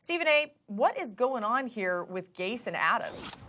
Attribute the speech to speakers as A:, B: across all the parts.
A: Stephen A., what is going on here with Gase and Adams?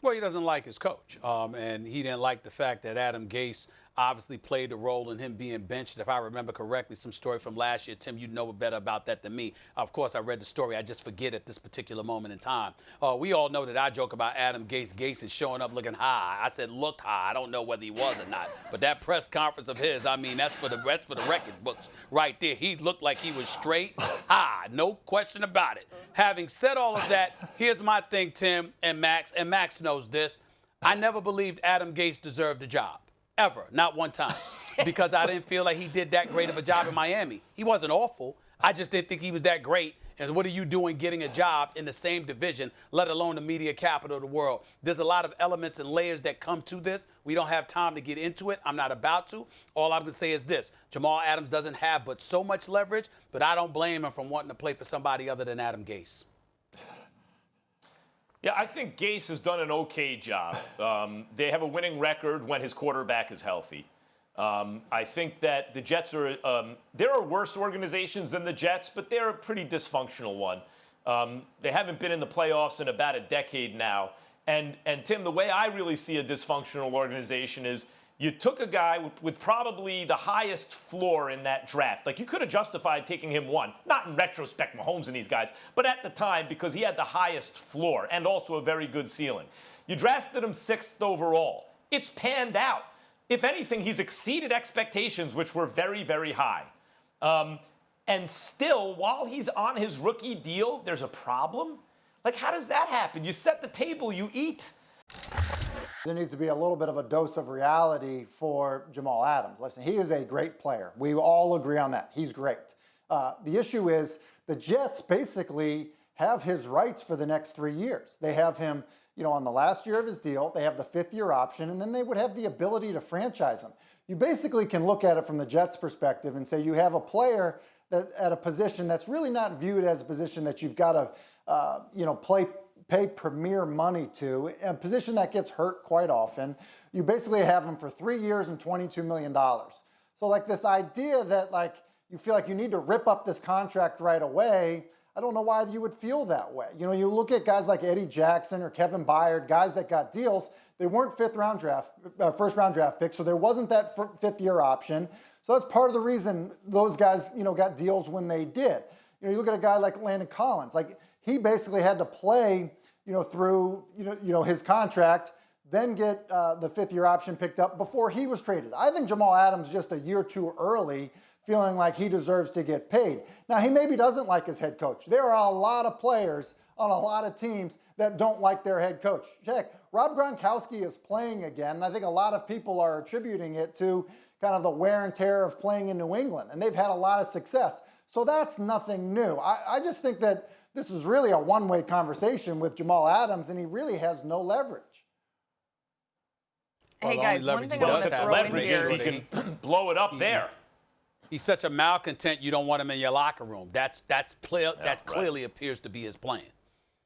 B: Well, he doesn't like his coach, and he didn't like the fact that Adam Gase obviously played a role in him being benched. If I remember correctly, some story from last year. Tim, you know better about that than me. Of course, I read the story. I just forget at this particular moment in time. We all know that I joke about Adam Gase. Gase is showing up looking high. I said looked high. I don't know whether he was or not. But that press conference of his, I mean, that's for the record books right there. He looked like he was straight high. No question about it. Having said all of that, here's my thing, Tim and Max knows this. I never believed Adam Gase deserved the job. Ever. Not one time. Because I didn't feel like he did that great of a job in Miami. He wasn't awful. I just didn't think he was that great. And what are you doing getting a job in the same division, let alone the media capital of the world? There's a lot of elements and layers that come to this. We don't have time to get into it. I'm not about to. All I'm going to say is this. Jamal Adams doesn't have but so much leverage, but I don't blame him from wanting to play for somebody other than Adam Gase.
C: Yeah, I think Gase has done an okay job. They have a winning record when his quarterback is healthy. I think that the Jets are there are worse organizations than the Jets, but they're a pretty dysfunctional one. They haven't been in the playoffs in about a decade now. And Tim, the way I really see a dysfunctional organization is you took a guy with probably the highest floor in that draft. Like, you could have justified taking him one. Not in retrospect, Mahomes and these guys, but at the time because he had the highest floor and also a very good ceiling. You drafted him 6th overall. It's panned out. If anything, he's exceeded expectations, which were very, very high. And still, while he's on his rookie deal, there's a problem? Like, how does that happen? You set the table, you eat.
D: There needs to be a little bit of a dose of reality for Jamal Adams. Listen, he is a great player. We all agree on that. He's great. The issue is the Jets basically have his rights for the next 3 years. They have him, on the last year of his deal. They have the 5th-year option, and then they would have the ability to franchise him. You basically can look at it from the Jets' perspective and say you have a player that at a position that's really not viewed as a position that you've got to, pay premier money to, a position that gets hurt quite often. You basically have him for 3 years and $22 million. So like this idea that like you feel like you need to rip up this contract right away, I don't know why you would feel that way. You look at guys like Eddie Jackson or Kevin Byard, guys that got deals, they weren't first-round draft picks, so there wasn't that 5th-year option. So that's part of the reason those guys, got deals when they did. You look at a guy like Landon Collins, like he basically had to play through, his contract, then get the 5th-year option picked up before he was traded. I think Jamal Adams just a year too early, feeling like he deserves to get paid. Now, he maybe doesn't like his head coach. There are a lot of players on a lot of teams that don't like their head coach. Heck, Rob Gronkowski is playing again, and I think a lot of people are attributing it to kind of the wear and tear of playing in New England, and they've had a lot of success. So that's nothing new. I just think that this is really a one-way conversation with Jamal Adams, and he really has no leverage.
A: Hey, guys, one thing I want to throw in here.
C: He can blow it up there.
B: He's such a malcontent, you don't want him in your locker room. That's clearly appears to be his plan.